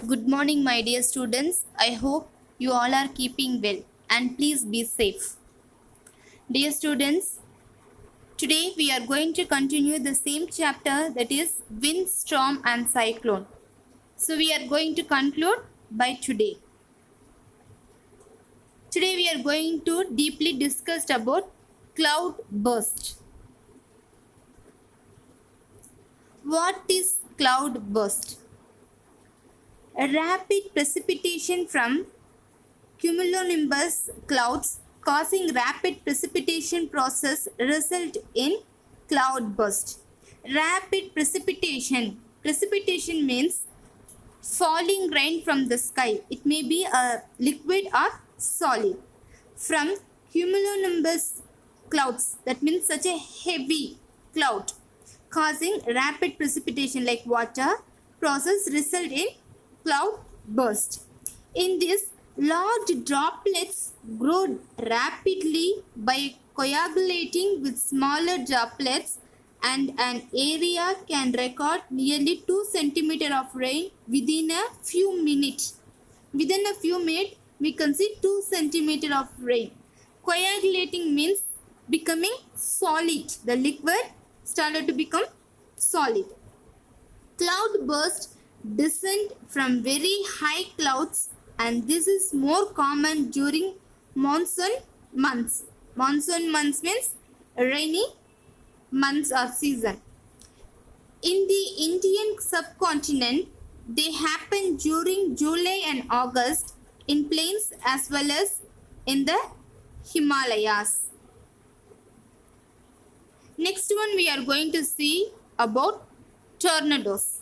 Good morning, my dear students. I hope you all are keeping well and please be safe. Dear students, today we are going to continue the same chapter, that is wind, storm and cyclone. So we are going to conclude by today. Today we are going to deeply discuss about cloud burst. What is cloud burst? A rapid precipitation from cumulonimbus clouds causing rapid precipitation process result in cloud burst. Rapid precipitation. Precipitation means falling rain from the sky. It may be a liquid or solid. From cumulonimbus clouds, that means such a heavy cloud causing rapid precipitation like water process result in cloud burst. In this, large droplets grow rapidly by coagulating with smaller droplets, and an area can record nearly 2 centimeters of rain within a few minutes. Within a few minutes, we can see 2 centimeters of rain. Coagulating means becoming solid. The liquid started to become solid. Cloud burst descend from very high clouds, and this is more common during monsoon months. Monsoon months means rainy months or season. In the Indian subcontinent, they happen during July and August in plains as well as in the Himalayas. Next one we are going to see about tornadoes.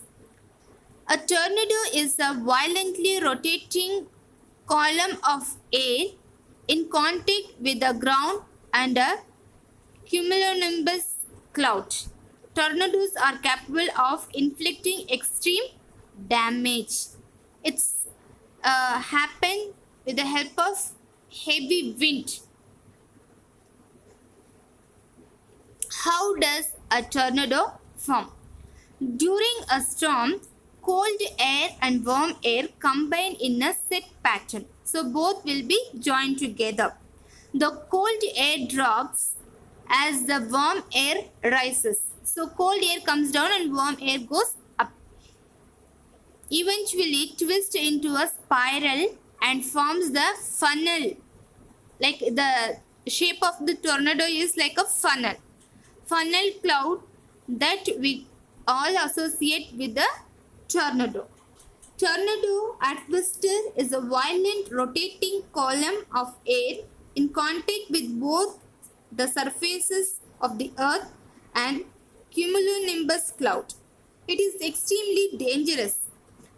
A tornado is a violently rotating column of air in contact with the ground and a cumulonimbus cloud. Tornadoes are capable of inflicting extreme damage. It's happen with the help of heavy wind. How does a tornado form? During a storm, cold air and warm air combine in a set pattern. So both will be joined together. The cold air drops as the warm air rises. So cold air comes down and warm air goes up. Eventually twist into a spiral and forms the funnel. Like the shape of the tornado is like a funnel. Funnel cloud that we all associate with the tornado. Tornado atmosphere is a violent rotating column of air in contact with both the surfaces of the earth and cumulonimbus cloud. It is extremely dangerous.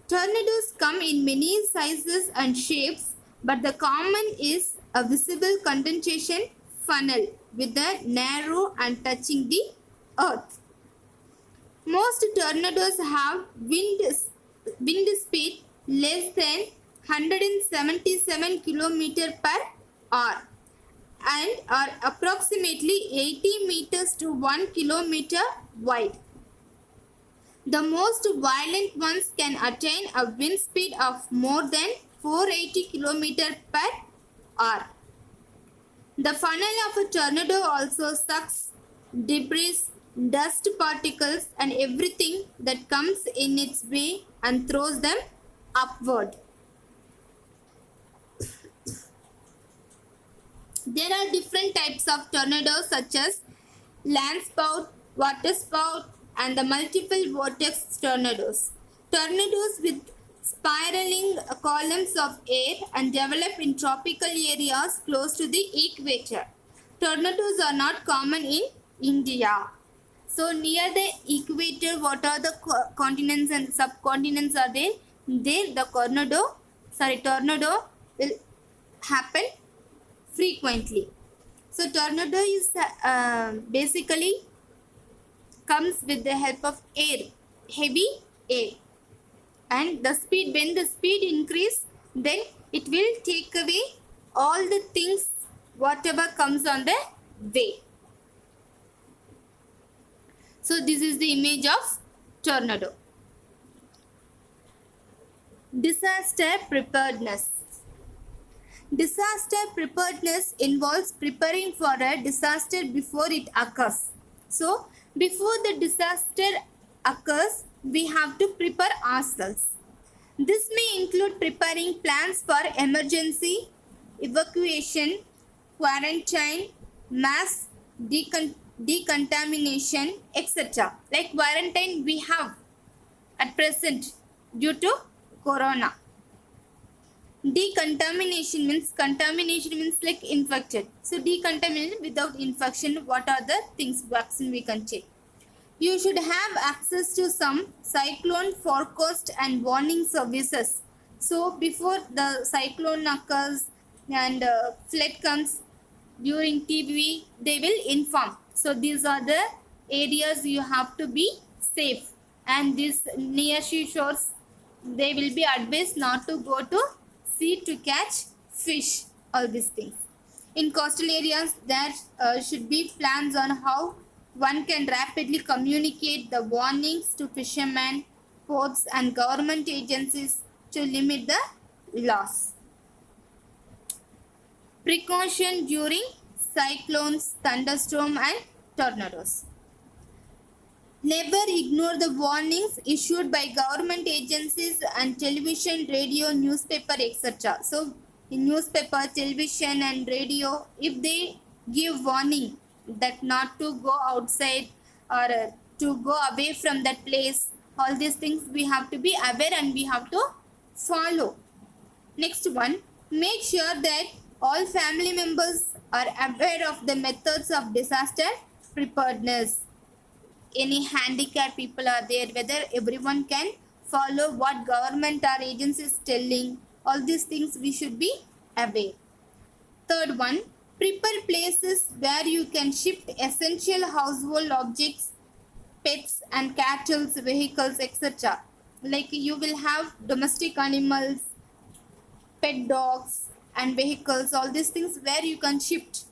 Tornadoes come in many sizes and shapes, but the common is a visible condensation funnel with the narrow and touching the earth. Most tornadoes have wind speed less than 177 km per hour and are approximately 80 meters to 1 kilometer wide. The most violent ones can attain a wind speed of more than 480 km per hour. The funnel of a tornado also sucks debris, dust particles and everything that comes in its way and throws them upward. There are different types of tornadoes such as land spout, water spout and the multiple vortex tornadoes. Tornadoes with spiraling columns of air and develop in tropical areas close to the equator. Tornadoes are not common in India. So near the equator, what are the continents and subcontinents are there? There the tornado will happen frequently. So tornado is basically comes with the help of air, heavy air, and the speed, when the speed increase, then it will take away all the things whatever comes on the way. So this is the image of tornado. Disaster preparedness. Disaster preparedness involves preparing for a disaster before it occurs. So, before the disaster occurs, we have to prepare ourselves. This may include preparing plans for emergency, evacuation, quarantine, mass decontamination, etc. Like quarantine we have at present due to corona. Decontamination means like infected. So decontamination without infection, what are the things vaccine we can take? You should have access to some cyclone forecast and warning services. So before the cyclone occurs and flood comes during TV, they will inform. So these are the areas you have to be safe, and these near seashores, they will be advised not to go to sea to catch fish, all these things. In coastal areas, there should be plans on how one can rapidly communicate the warnings to fishermen, ports and government agencies to limit the loss. Precaution during cyclones, thunderstorm and tornadoes. Never ignore the warnings issued by government agencies and television, radio, newspaper, etc. So, in newspaper, television and radio, if they give warning that not to go outside or to go away from that place, all these things we have to be aware and we have to follow. Next one, make sure that all family members are aware of the methods of disaster preparedness. Any handicapped people are there, whether everyone can follow what government or agencies telling, all these things we should be aware. Third one, prepare places where you can shift essential household objects, pets and cattle, vehicles, etc. Like you will have domestic animals, pet dogs and vehicles, all these things where you can shift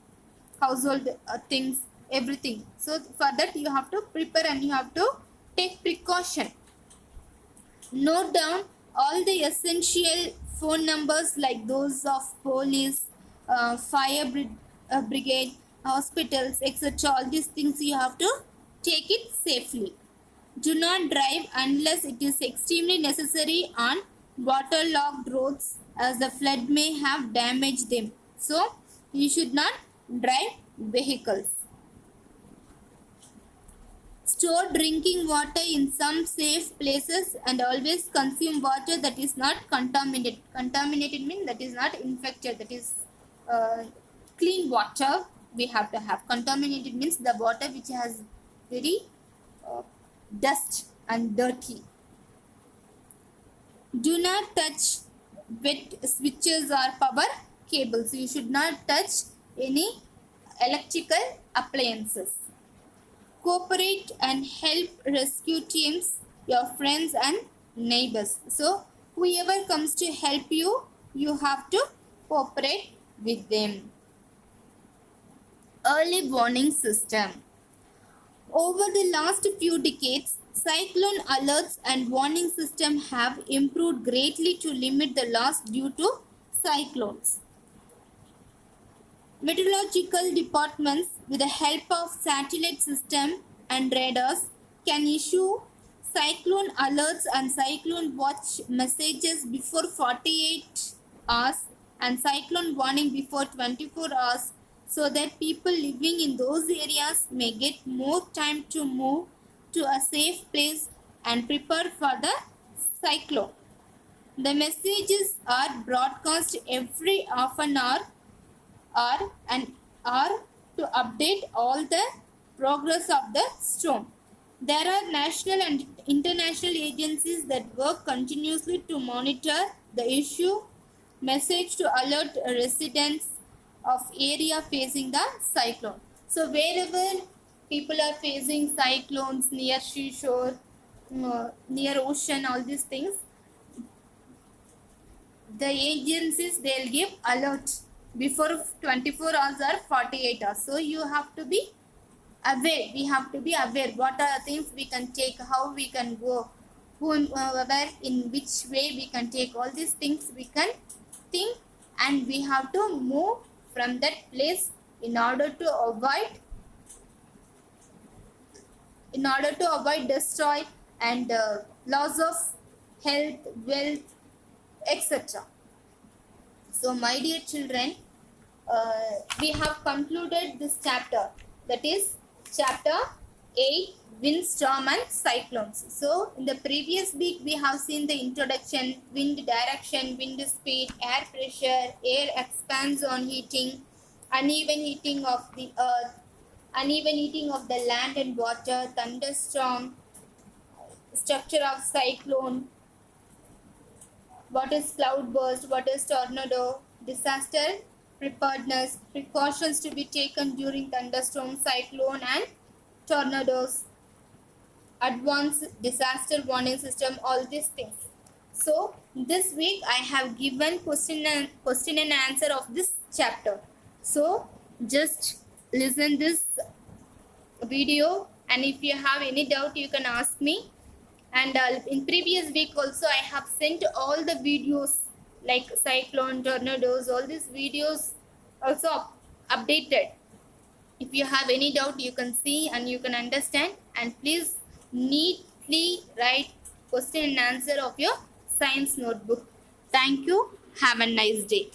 household things, everything. So for that you have to prepare and you have to take precaution. Note down all the essential phone numbers like those of police, fire brigade, hospitals, etc. All these things you have to take it safely. Do not drive unless it is extremely necessary on waterlogged roads, as the flood may have damaged them. So you should not drive vehicles. Store drinking water in some safe places and always consume water that is not contaminated. Contaminated means that is not infected, that is clean water we have to have. Contaminated means the water which has very dust and dirty. Do not touch wet switches or power cables. You should not touch any electrical appliances. Cooperate and help rescue teams, your friends and neighbors. So whoever comes to help you, you have to cooperate with them. Early warning system. Over the last few decades, cyclone alerts and warning system have improved greatly to limit the loss due to cyclones. Meteorological departments, with the help of satellite system and radars, can issue cyclone alerts and cyclone watch messages before 48 hours and cyclone warning before 24 hours, so that people living in those areas may get more time to move to a safe place and prepare for the cyclone. The messages are broadcast every half an hour to update all the progress of the storm. There are national and international agencies that work continuously to monitor the issue. Message to alert residents of area facing the cyclone. So wherever people are facing cyclones near seashore, near ocean, all these things, the agencies, they'll give alert before 24 hours or 48 hours. So you have to be aware. We have to be aware what are the things we can take, how we can go, whomever, in which way we can take all these things, we can think, and we have to move from that place in order to avoid destroy and loss of health, wealth, etc. So my dear children, we have concluded this chapter, that is chapter 8, wind, storm and cyclones. So in the previous week we have seen the introduction, wind direction, wind speed, air pressure, air expands on heating, uneven heating of the earth, uneven heating of the land and water, thunderstorm, structure of cyclone, what is cloudburst, what is tornado, disaster preparedness, precautions to be taken during thunderstorm, cyclone and tornadoes, advanced disaster warning system, all these things. So this week I have given question and answer of this chapter. So just listen this video, and if you have any doubt you can ask me. And in previous week also I have sent all the videos like cyclone, tornadoes, all these videos also updated. If you have any doubt you can see and you can understand, and please neatly write question and answer of your science notebook. Thank you. Have a nice day.